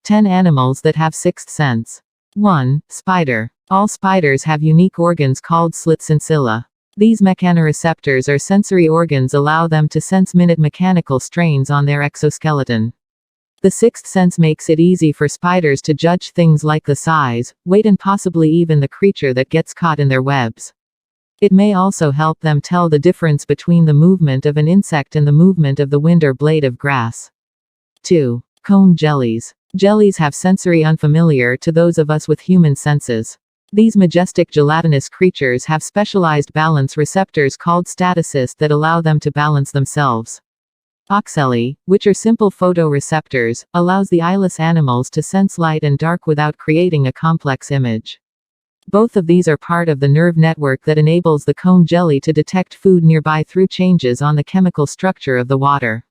10 animals that have sixth sense. 1. Spider. All spiders have unique organs called slit cincilla. These mechanoreceptors or sensory organs allow them to sense minute mechanical strains on their exoskeleton. The sixth sense makes it easy for spiders to judge things like the size, weight and possibly even the creature that gets caught in their webs. It may also help them tell the difference between the movement of an insect and the movement of the wind or blade of grass. 2. Comb jellies. Jellies have sensory unfamiliar to those of us with human senses. These majestic gelatinous creatures have specialized balance receptors called statocysts that allow them to balance themselves. Ocelli, which are simple photoreceptors, allows the eyeless animals to sense light and dark without creating a complex image. Both of these are part of the nerve network that enables the comb jelly to detect food nearby through changes on the chemical structure of the water.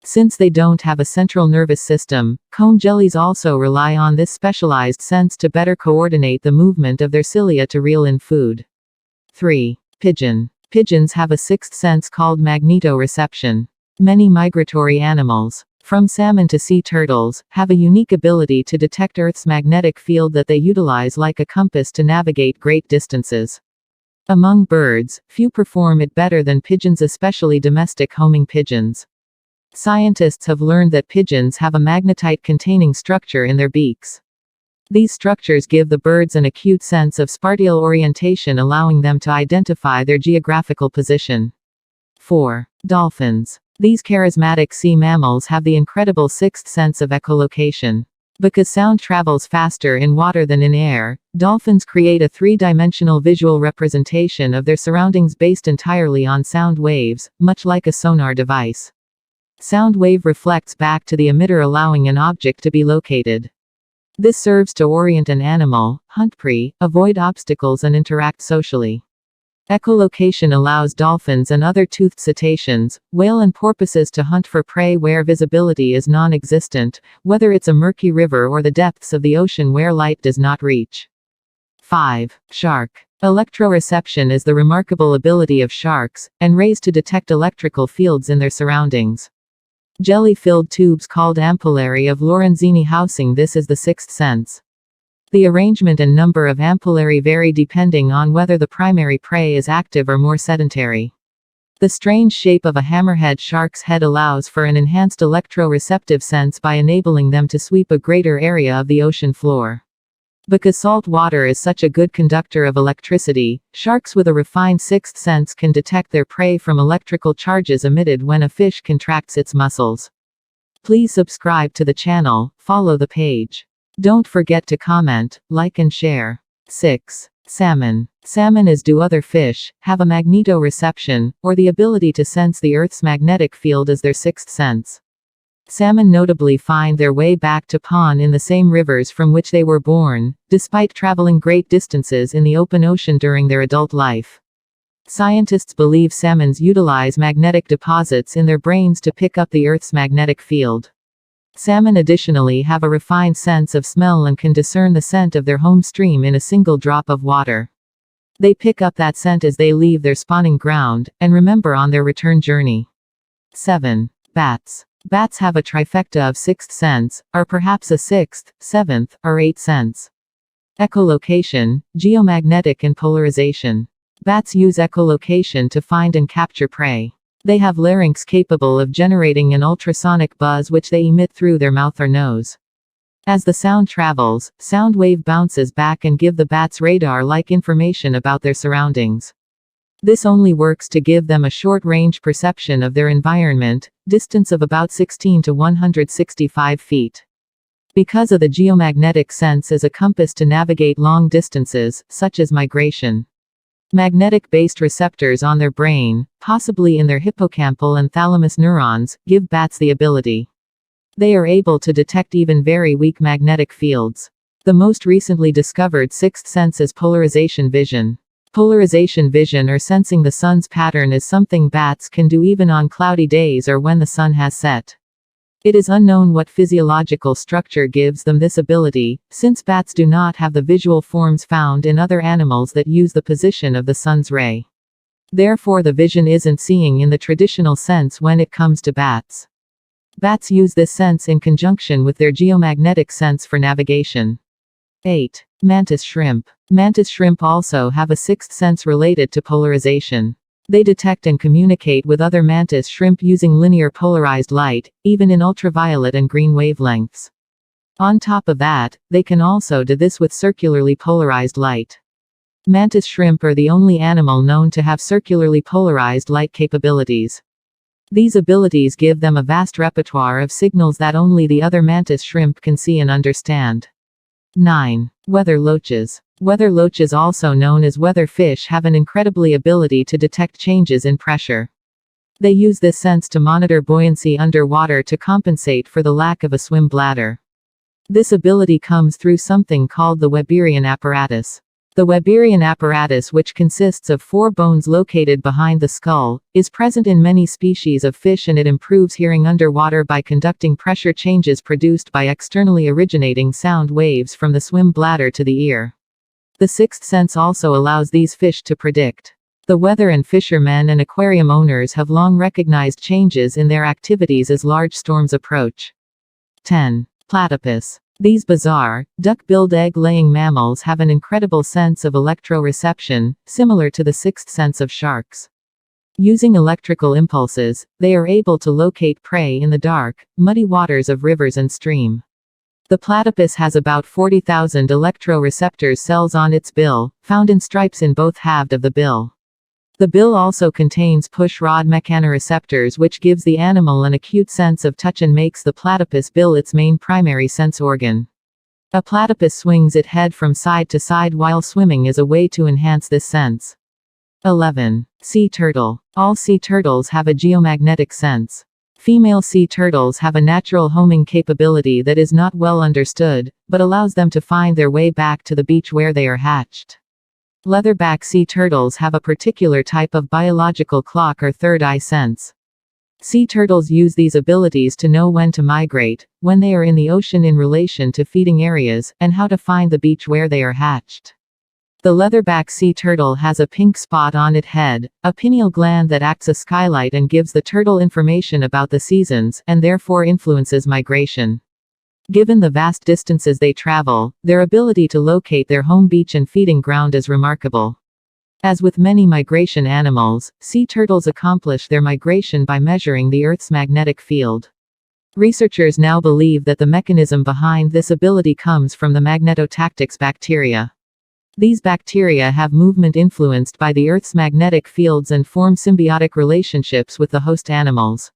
Since they don't have a central nervous system, comb jellies also rely on this specialized sense to better coordinate the movement of their cilia to reel in food. 3. Pigeon. Pigeons have a sixth sense called magnetoreception. Many migratory animals, from salmon to sea turtles, have a unique ability to detect Earth's magnetic field that they utilize like a compass to navigate great distances. Among birds, few perform it better than pigeons, especially domestic homing pigeons. Scientists have learned that pigeons have a magnetite-containing structure in their beaks. These structures give the birds an acute sense of spatial orientation, allowing them to identify their geographical position. 4. Dolphins. These charismatic sea mammals have the incredible sixth sense of echolocation. Because sound travels faster in water than in air, dolphins create a three-dimensional visual representation of their surroundings based entirely on sound waves, much like a sonar device. Sound wave reflects back to the emitter, allowing an object to be located. This serves to orient an animal, hunt prey, avoid obstacles and interact socially. Echolocation allows dolphins and other toothed cetaceans, whale and porpoises to hunt for prey where visibility is non-existent, whether it's a murky river or the depths of the ocean where light does not reach. 5. Shark. Electroreception is the remarkable ability of sharks and rays to detect electrical fields in their surroundings. Jelly-filled tubes called ampullae of Lorenzini housing this is the sixth sense. The arrangement and number of ampullae vary depending on whether the primary prey is active or more sedentary. The strange shape of a hammerhead shark's head allows for an enhanced electroreceptive sense by enabling them to sweep a greater area of the ocean floor. Because salt water is such a good conductor of electricity, sharks with a refined sixth sense can detect their prey from electrical charges emitted when a fish contracts its muscles. Please subscribe to the channel, follow the page. Don't forget to comment, like and share. 6. Salmon. Salmon, as do other fish, have a magnetoreception, or the ability to sense the Earth's magnetic field as their sixth sense. Salmon notably find their way back to spawn in the same rivers from which they were born, despite traveling great distances in the open ocean during their adult life. Scientists believe salmons utilize magnetic deposits in their brains to pick up the Earth's magnetic field. Salmon additionally have a refined sense of smell and can discern the scent of their home stream in a single drop of water. They pick up that scent as they leave their spawning ground, and remember on their return journey. 7. Bats. Bats have a trifecta of sixth sense, or perhaps a sixth, seventh, or eighth sense. Echolocation, geomagnetic and polarization. Bats use echolocation to find and capture prey. They have larynx capable of generating an ultrasonic buzz which they emit through their mouth or nose. As the sound travels, sound wave bounces back and give the bats radar-like information about their surroundings. This only works to give them a short-range perception of their environment, distance of about 16 to 165 feet. Because of the geomagnetic sense as a compass to navigate long distances, such as migration. Magnetic-based receptors on their brain, possibly in their hippocampal and thalamus neurons, give bats the ability. They are able to detect even very weak magnetic fields. The most recently discovered sixth sense is polarization vision. Polarization vision, or sensing the sun's pattern, is something bats can do even on cloudy days or when the sun has set. It is unknown what physiological structure gives them this ability, since bats do not have the visual forms found in other animals that use the position of the sun's ray. Therefore the vision isn't seeing in the traditional sense when it comes to bats. Bats use this sense in conjunction with their geomagnetic sense for navigation. 8. Mantis shrimp. Mantis shrimp also have a sixth sense related to polarization. They detect and communicate with other mantis shrimp using linear polarized light, even in ultraviolet and green wavelengths. On top of that, they can also do this with circularly polarized light. Mantis shrimp are the only animal known to have circularly polarized light capabilities. These abilities give them a vast repertoire of signals that only the other mantis shrimp can see and understand. 9. Weather loaches. Weather loaches, also known as weather fish, have an incredibly ability to detect changes in pressure. They use this sense to monitor buoyancy underwater to compensate for the lack of a swim bladder. This ability comes through something called the Weberian apparatus. The Weberian apparatus, which consists of 4 bones located behind the skull, is present in many species of fish, and it improves hearing underwater by conducting pressure changes produced by externally originating sound waves from the swim bladder to the ear. The sixth sense also allows these fish to predict the weather, and fishermen and aquarium owners have long recognized changes in their activities as large storms approach. 10. Platypus. These bizarre, duck-billed egg-laying mammals have an incredible sense of electroreception, similar to the sixth sense of sharks. Using electrical impulses, they are able to locate prey in the dark, muddy waters of rivers and streams. The platypus has about 40,000 electroreceptors cells on its bill, found in stripes in both halves of the bill. The bill also contains push-rod mechanoreceptors, which gives the animal an acute sense of touch and makes the platypus bill its main primary sense organ. A platypus swings its head from side to side while swimming as a way to enhance this sense. 11. Sea turtle. All sea turtles have a geomagnetic sense. Female sea turtles have a natural homing capability that is not well understood, but allows them to find their way back to the beach where they are hatched. Leatherback sea turtles have a particular type of biological clock or third eye sense. Sea turtles use these abilities to know when to migrate, when they are in the ocean in relation to feeding areas, and how to find the beach where they are hatched. The leatherback sea turtle has a pink spot on its head, a pineal gland that acts as skylight and gives the turtle information about the seasons, and therefore influences migration. Given the vast distances they travel, their ability to locate their home beach and feeding ground is remarkable. As with many migration animals, sea turtles accomplish their migration by measuring the Earth's magnetic field. Researchers now believe that the mechanism behind this ability comes from the magnetoreception bacteria. These bacteria have movement influenced by the Earth's magnetic fields and form symbiotic relationships with the host animals.